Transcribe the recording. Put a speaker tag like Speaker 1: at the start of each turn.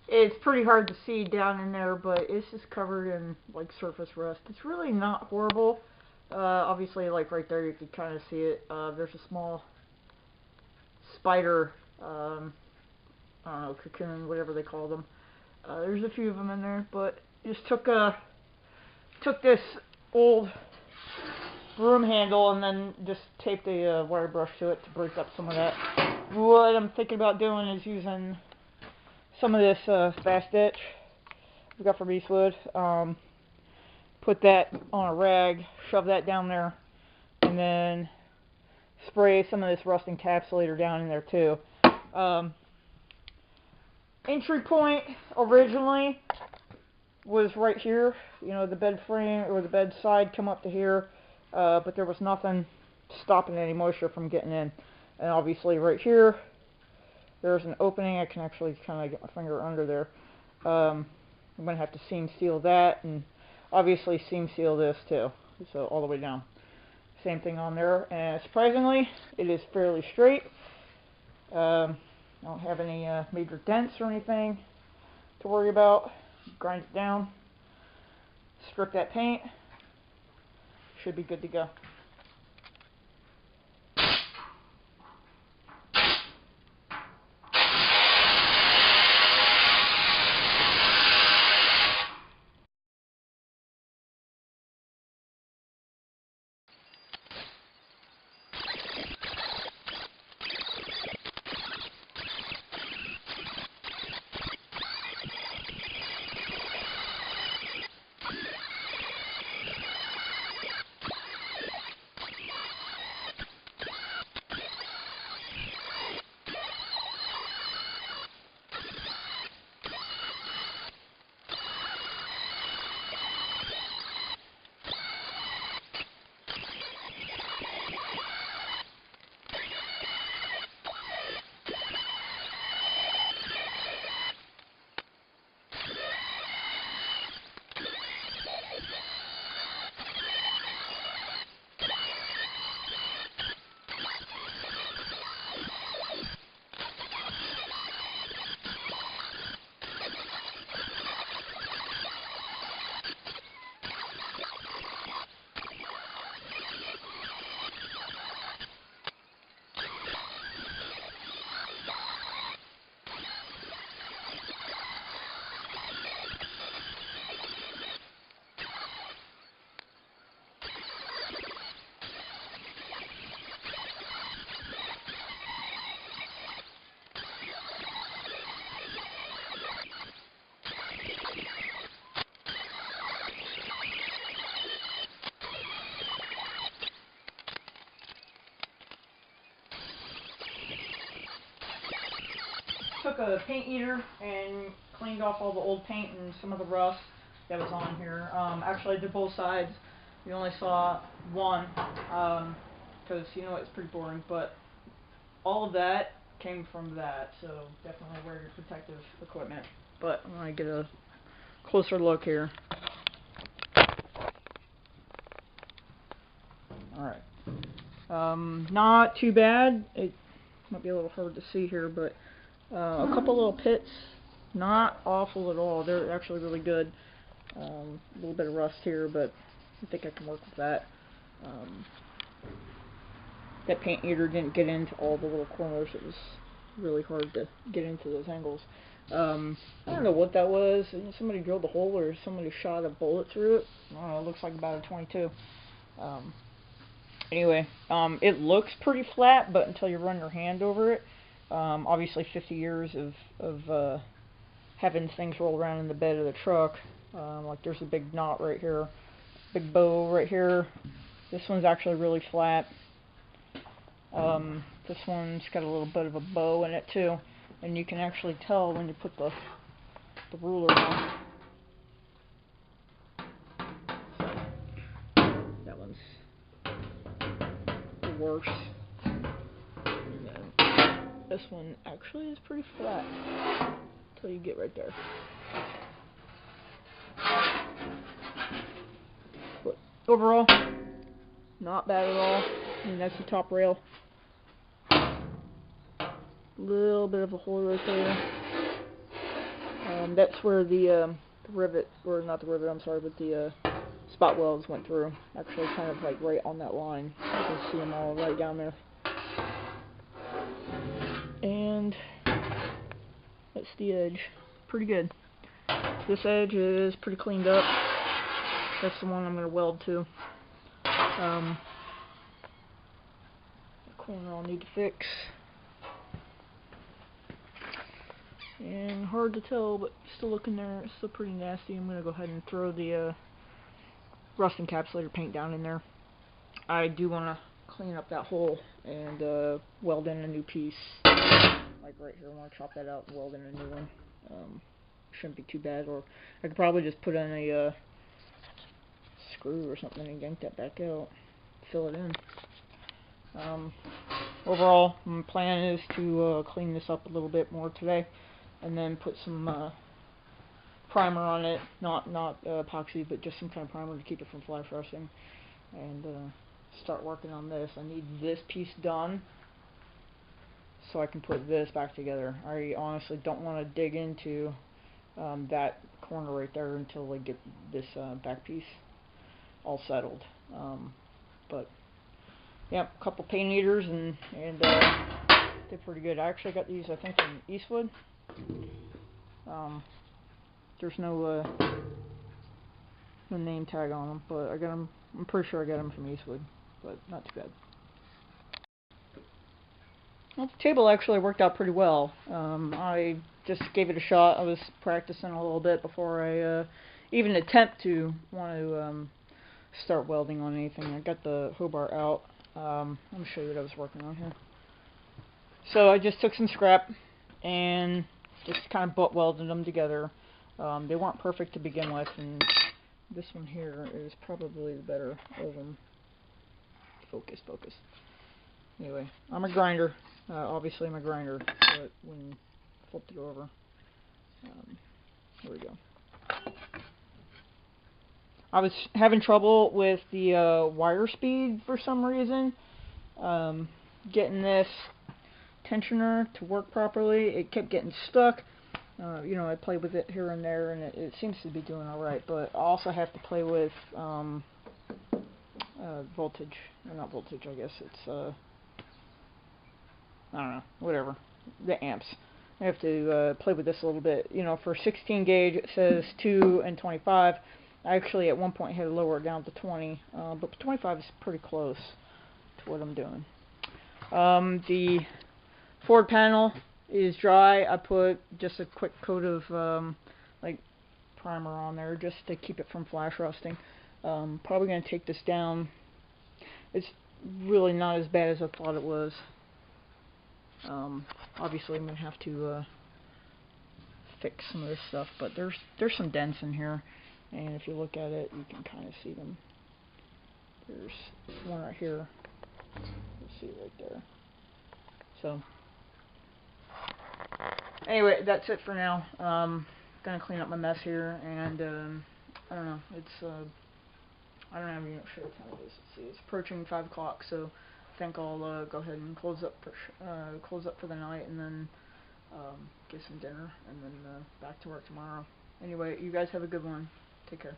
Speaker 1: It's pretty hard to see down in there, but it's just covered in like surface rust. It's really not horrible. Obviously, like right there, you can kind of see it. There's a small spider, I don't know, cocoon, whatever they call them. There's a few of them in there, but just took this old broom handle and then just taped a wire brush to it to break up some of that. What I'm thinking about doing is using some of this fast ditch we got from Eastwood. Put that on a rag, shove that down there, and then spray some of this rust encapsulator down in there too. Entry point originally was right here. You know, the bed frame or the bed side come up to here, but there was nothing stopping any moisture from getting in. And obviously right here, there's an opening. I can actually kind of get my finger under there. I'm going to have to seam seal that and obviously seam seal this too. So all the way down. Same thing on there. And surprisingly, it is fairly straight. I don't have any major dents or anything to worry about. Grind it down. Strip that paint. Should be good to go. Took a paint eater and cleaned off all the old paint and some of the rust that was on here. Actually, I did both sides. You only saw one because you know it's pretty boring, but all of that came from that, so definitely wear your protective equipment. But I'm going to get a closer look here. Alright. Not too bad. It might be a little hard to see here, but a couple little pits, not awful at all. They're actually really good. A little bit of rust here, but I think I can work with that. That paint eater didn't get into all the little corners. It was really hard to get into those angles. I don't know what that was. Somebody drilled a hole or somebody shot a bullet through it. I don't know, it looks like about a 22. Anyway, it looks pretty flat, but until you run your hand over it, obviously 50 years of having things roll around in the bed of the truck. Like there's a big knot right here, big bow right here. This one's actually really flat. This one's got a little bit of a bow in it too, and you can actually tell when you put the ruler on. So, that one's the worst. And then this one actually is pretty flat until you get right there. But overall, not bad at all. I mean, that's the top rail. Little bit of a hole right there. That's where the rivet, or not the rivet, I'm sorry, but the spot welds went through. Actually, kind of like right on that line. You can see them all right down there. And that's the edge. Pretty good. This edge is pretty cleaned up. That's the one I'm going to weld to. The corner I'll need to fix. And hard to tell, but still looking there, it's still pretty nasty. I'm going to go ahead and throw the rust encapsulator paint down in there. I do want to clean up that hole and weld in a new piece. Like right here, I want to chop that out and weld in a new one. Shouldn't be too bad, or I could probably just put in a screw or something and yank that back out, fill it in. Overall, my plan is to clean this up a little bit more today, and then put some primer on it, not epoxy, but just some kind of primer to keep it from flash rusting, and start working on this. I need this piece done so I can put this back together. I honestly don't want to dig into that corner right there until I get this back piece all settled. But yeah, a couple paint eaters and they're pretty good. I actually got these, I think, from Eastwood. There's no name tag on them, but I got them. I'm pretty sure I got them from Eastwood, but not too bad. Well, the table actually worked out pretty well. I just gave it a shot. I was practicing a little bit before I even attempt to want to start welding on anything. I got the Hobart out. Let me show you what I was working on here. So I just took some scrap and just kind of butt welded them together. They weren't perfect to begin with, and this one here is probably the better of them. Focus. Anyway, I'm a grinder. Obviously I'm a grinder, but when I flipped it over, there we go. I was having trouble with the wire speed for some reason. Getting this tensioner to work properly, it kept getting stuck. You know, I play with it here and there, and it seems to be doing alright, but I also have to play with voltage, or not voltage, I guess it's I don't know, whatever, the amps. I have to play with this a little bit. You know, for 16 gauge it says 2 and 25. I actually at one point had to lower it down to 20, but 25 is pretty close to what I'm doing. The forward panel is dry. I put just a quick coat of like primer on there just to keep it from flash rusting. Probably going to take this down. It's really not as bad as I thought it was. Obviously I'm going to have to fix some of this stuff, but there's some dents in here, and if you look at it you can kind of see them. There's one right here, you'll see it right there. So anyway, that's it for now. Gonna clean up my mess here, and I don't know, it's I don't have any sure what time it is. Let's see, it's approaching 5 o'clock, so I think I'll go ahead and close up for the night, and then get some dinner, and then back to work tomorrow. Anyway, you guys have a good one. Take care.